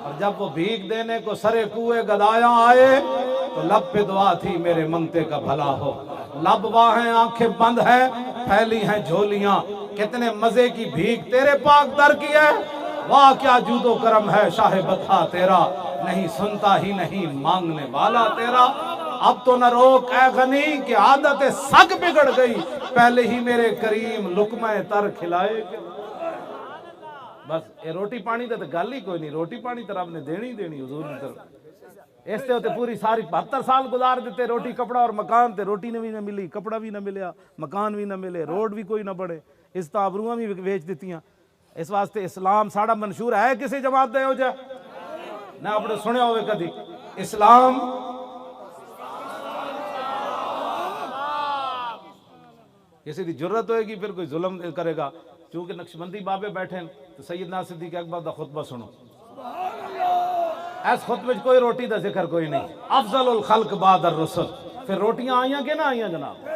اور جب وہ بھیک دینے کو سرے کوئے گدایا آئے تو لب پہ دعا تھی میرے منگتے کا بھلا ہو لب واہ ہیں آنکھیں بند ہیں پھیلی ہیں جھولیاں کتنے مزے کی بھیک تیرے پاک در کی ہے واہ کیا جود و کرم ہے شاہ بطحا تیرا نہیں سنتا ہی نہیں مانگنے والا تیرا اب تو نہ روک اے غنی کہ عادت سگ بگڑ گئی پہلے ہی میرے کریم لقمہ تر کھلائے بس اے روٹی پانی تے گل ہی کوئی نہیں روٹی پانی تو رب نے دینی دینی حضور کی طرف اس تے ہوتے پوری ساری 72 سال گزار دیتے روٹی کپڑا اور مکان تے روٹی بھی نہ ملی کپڑا بھی نہ ملیا مکان بھی نہ ملے روڈ بھی کوئی نہ بڑے اس تابروਆਂ بھی ویچ دیتیاں اس واسطے اسلام ساڑا منشور ہے کسی جماعت دے ہو جائے نہ اپنے سنے ہوئے کدی اسلام کسی دی جرت ہوئے گی پھر کوئی ظلم کرے گا چونکہ نقشبندی بابے بیٹھے ہیں تو سیدنا صدیق اکبر دا خطبہ سنو اس خطبے کوئی روٹی دا ذکر کوئی نہیں افضل الخلق بعد الرسل پھر روٹیاں آئیاں کہ نہ آئیاں جناب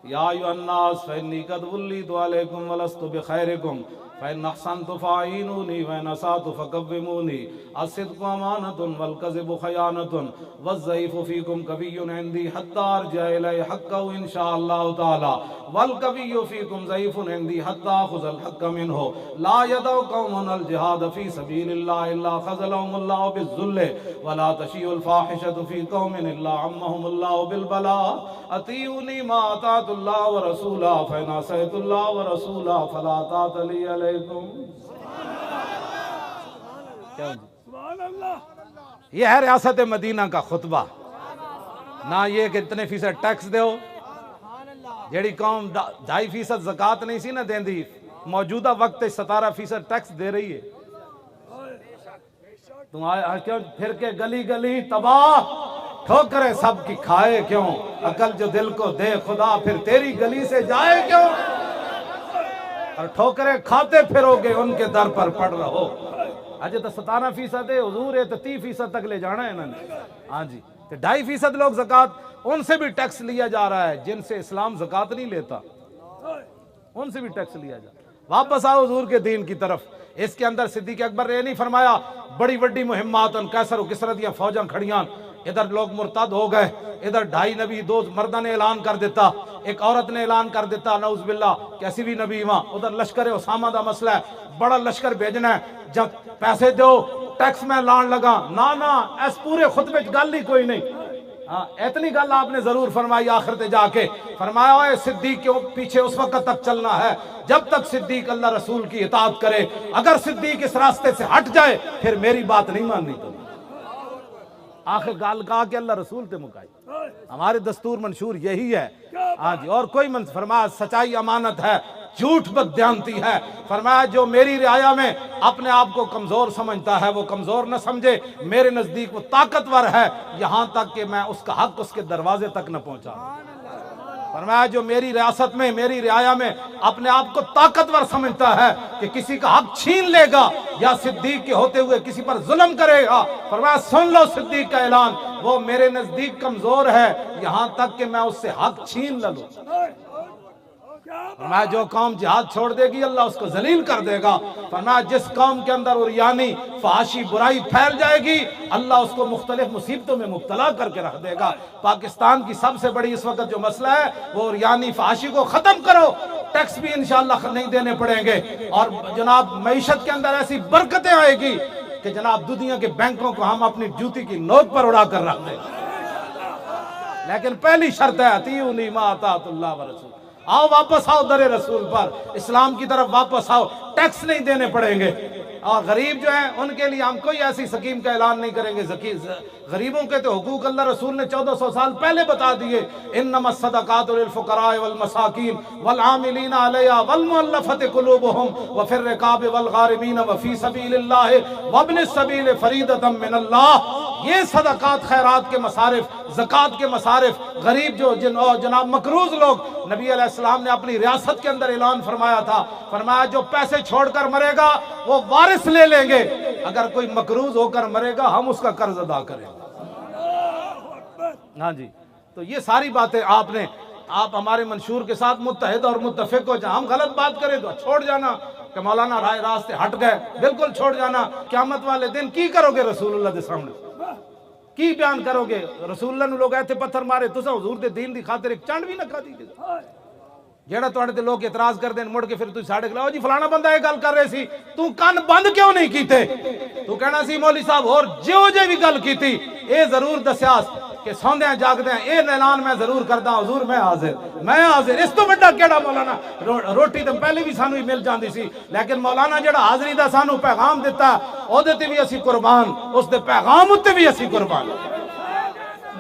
یا ایھا الناس فإنی قد ولیت علیکم ولست بخیرکم فإن أحسنت فأعینونی وإن أسأت فقومونی الصدق امانۃ والکذب خیانۃ والضعیف فیکم قوی عندی حتی ارجع الی حقہ ان شاء اللہ تعالی والقوی فیکم ضعیف عندی حتی آخذ الحق منہ لا یدع قوم الجہاد فی سبیل اللہ الا خذلهم اللہ بالذل ولا تشیع الفاحشۃ فی قوم الا عمهم اللہ بالبلاء اطیعونی ما اطاعت اللہ ورسولہ فإن عصیت اللہ ورسولہ فلا طاعۃ لی علیکم یہ ہے ریاست مدینہ کا خطبہ نہ یہ کہ اتنے فیصد ٹیکس دیو جیڑی قوم 2.5% زکاة نہیں سی نہ دین دی موجودہ وقت 17% ٹیکس دے رہی ہے تم کیوں پھر کے گلی گلی تباہ ٹھوکریں سب کی کھائے کیوں عقل جو دل کو دے خدا پھر تیری گلی سے جائے کیوں اور ٹھوکریں کھاتے پھرو گے ان کے در پر پڑ رہو آج تو 17% ہے حضور ہے تو 30% تک لے جانا ہے انہوں نے ہاں جی 2.5% لوگ زکاة ان سے بھی ٹیکس لیا جا رہا ہے جن سے اسلام زکاة نہیں لیتا ان سے بھی ٹیکس لیا جا رہا ہے واپس آؤ حضور کے دین کی طرف اس کے اندر صدیق اکبر نے نہیں فرمایا بڑی بڑی مہمات کیسر و کسرہ دیاں فوجاں کھڑیاں ادھر لوگ مرتد ہو گئے ادھر 2.5 نبی 2 مردہ نے اعلان کر دیتا ایک عورت نے اعلان کر دیتا نعوذ باللہ کیسی بھی نبی وہاں ادھر لشکر اسامہ دا مسئلہ ہے بڑا لشکر بھیجنا ہے جب پیسے دو ٹیکس میں لان لگا نا اس پورے خطبے گل ہی کوئی نہیں ہاں اتنی گل آپ نے ضرور فرمائی آخر تے جا کے فرمایا اے صدیق کے پیچھے اس وقت تک چلنا ہے جب تک صدیق اللہ رسول کی اطاعت کرے اگر صدیق اس راستے سے ہٹ جائے پھر میری بات نہیں ماننی تو آخر گال کہا کہ اللہ رسول تے مکائی ہمارے دستور منشور یہی ہے ہاں جی اور کوئی فرمایا سچائی امانت ہے جھوٹ بددیانتی ہے فرمایا جو میری رعایا میں اپنے آپ کو کمزور سمجھتا ہے وہ کمزور نہ سمجھے میرے نزدیک وہ طاقتور ہے یہاں تک کہ میں اس کا حق اس کے دروازے تک نہ پہنچا فرمایا جو میری ریاست میں میری رعایا میں اپنے آپ کو طاقتور سمجھتا ہے کہ کسی کا حق چھین لے گا یا صدیق کے ہوتے ہوئے کسی پر ظلم کرے گا فرمایا سن لو صدیق کا اعلان وہ میرے نزدیک کمزور ہے یہاں تک کہ میں اس سے حق چھین لوں فرمایا جو قوم جہاد چھوڑ دے گی اللہ اس کو ذلیل کر دے گا فرمایا جس قوم کے اندر عریانی فحاشی برائی پھیل جائے گی اللہ اس کو مختلف مصیبتوں میں مبتلا کر کے رکھ دے گا پاکستان کی سب سے بڑی اس وقت جو مسئلہ ہے وہ عریانی فحاشی کو ختم کرو ٹیکس بھی انشاءاللہ نہیں دینے پڑیں گے اور جناب معیشت کے اندر ایسی برکتیں آئے گی کہ جناب دنیا کے بینکوں کو ہم اپنی جوتی کی نوک پر اڑا کر رکھ دیں لیکن پہلی شرط ہے اطیعونی ما اطاعت اللہ ورسول آؤ واپس آؤ در رسول پر اسلام کی طرف واپس آؤ ٹیکس نہیں دینے پڑیں گے اور غریب جو ہیں ان کے لیے ہم کوئی ایسی سکیم کا اعلان نہیں کریں گے. غریبوں کے تو حقوق اللہ رسول نے 1400 سال پہلے بتا دیے. انما الصدقات للفقراء والمساکین والعاملین علیہا والمؤلفۃ قلوبہم وفی الرقاب والغارمین وفی سبیل اللہ وابن السبیل فریضۃ من اللہ. یہ صدقات خیرات کے مصارف، زکوٰۃ کے مصارف، غریب جو جناب مقروض لوگ، نبی علیہ السلام نے اپنی ریاست کے اندر اعلان فرمایا تھا، فرمایا جو پیسے چھوڑ کر مرے گا وہ وارث لے لیں گے، اگر کوئی مقروض ہو کر مرے گا ہم اس کا قرض ادا کریں گے. ہاں جی، تو یہ ساری باتیں آپ ہمارے منشور کے ساتھ متحد اور متفق ہو جائیں. ہم غلط بات کریں تو چھوڑ جانا کہ مولانا راستے ہٹ گئے، بالکل چھوڑ جانا. قیامت والے دن کی کرو گے رسول اللہ دے سامنے؟ کی بیان کرو گے؟ رسول اللہ نے لوگ ایتھے پتھر مارے، تسا حضور دے دین دی خاطر ایک چنڈ بھی نہ کھا دی. جیڑا تواڈے تے لوگ اعتراض کر دین مڑ کے پھر تسی ساڈے کلاو جی فلانا بندہ یہ گل کر رہے سی، تو کن بند کیوں نہیں کیتے؟ تو کہنا سی مولوی صاحب اور جو جے بھی گل کیتی اے ضرور دسیاس کہ سوندیاں جاگدیاں اے اعلان میں ضرور کردا حضور میں حاضر. اس تو بڑا کیڑا مولانا؟ روٹی تو پہلے بھی سانو ہی مل جاندی سی، لیکن مولانا جڑا حاضری دا سانو پیغام دیتا او دے تے بھی اسی قربان، اس دے پیغام تے بھی اسی قربان.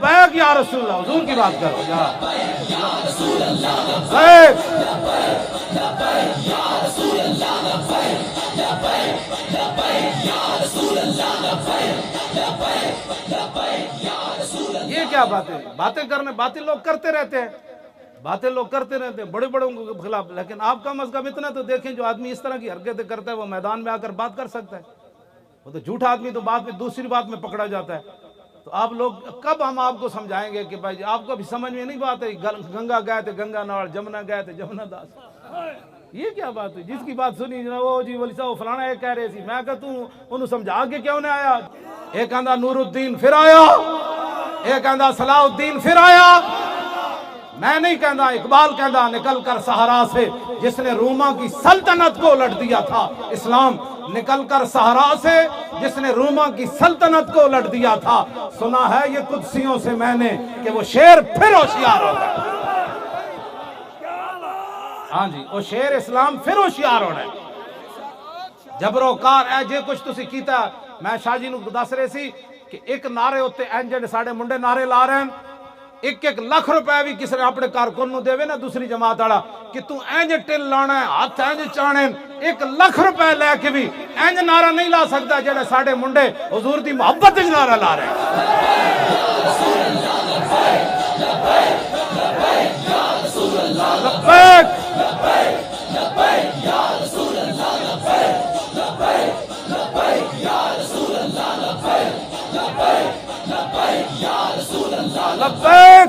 بیک یا رسول اللہ، حضور کی بات کرو یا رسول اللہ. یہ کیا باتیں کرنے، باتیں لوگ کرتے رہتے ہیں، بڑے بڑوں کے خلاف. لیکن آپ کم از کم اتنا تو دیکھیں جو آدمی اس طرح کی حرکتیں کرتا ہے وہ میدان میں آ کر بات کر سکتا ہے. وہ تو جھوٹا آدمی تو بات میں دوسری بات میں پکڑا جاتا ہے. تو آپ لوگ کب ہم آپ کو سمجھائیں گے کہ بھائی آپ کو بھی سمجھ میں نہیں بات ہے گنگا گئے تھے گنگا نال، جمنا گئے تھے جمنا داس. یہ کیا بات ہے؟ جس کی بات سنی جناب وہ جی ولی صاحب فلانا یہ کہہ رہے سی، میں کہ تو انہوں سمجھا کے کیوں نہ آیا؟ ایک کہندا نور الدین پھر آیا، ایک کہندا صلاح الدین پھر آیا. میں نہیں کہندا، اقبال کہندا نکل کر صحرا سے جس نے روما کی سلطنت کو الٹ دیا تھا. اسلام نکل کر صحرا سے جس نے روما کی سلطنت کو الٹ دیا تھا. سنا ہے یہ قدسیوں سے میں نے کہ وہ شیر پھر ہوشیار ہوگا. ہاں جی، وہ شیر اسلام پھر ہوشیار ہونا ہے. جبرو کار اے جے کچھ تسی کیتا. میں شاہ جی نو دس رہے سی کہ ایک نعرے ہوتے اینجن ساڑے منڈے نعرے لا رہے ہیں، 1 لاکھ روپے بھی کسی نے اپنے کارکن نو دے نا دوسری جماعت والا کہ تو اینج ٹل لانا ہے، ہاتھ اینج چانے، 1 لاکھ روپے لے کے بھی اینج نعرہ نہیں لا سکتا جڑے ساڑے منڈے حضور دی محبت وچ نعرہ لا رہے لبیک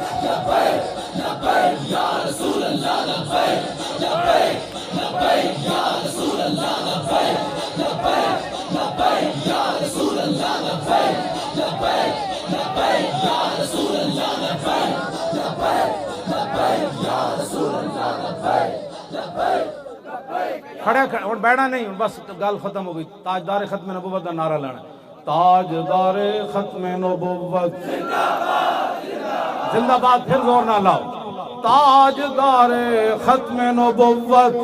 کھڑے اور بیٹھا نہیں، بس گل ختم ہو گئی. تاجدار ختم نبوت کا نعرہ لانا. تاجدار ختم نبوت زندہ باد. پھر زور نہ لاؤ. تاجدار ختم نبوت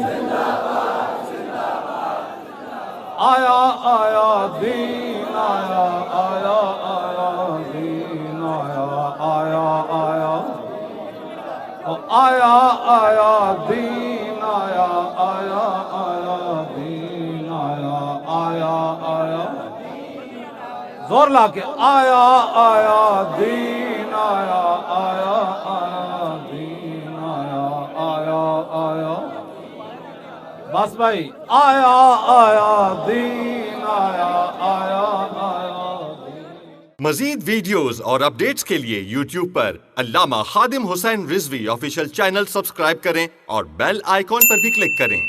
آیا آیا دین آیا آیا آیا دین آیا آیا آیا آیا آیا دین آیا آیا آیا دین آیا آیا آیا. زور لا کے آیا آیا دین آیا آیا آیا دین آیا آیا آیا. بس بھائی، آیا آیا دین آیا آیا آیا. مزید ویڈیوز اور اپڈیٹس کے لیے یوٹیوب پر علامہ Khadim Hussain Rizvi official channel subscribe کریں اور بیل آئیکن پر بھی کلک کریں.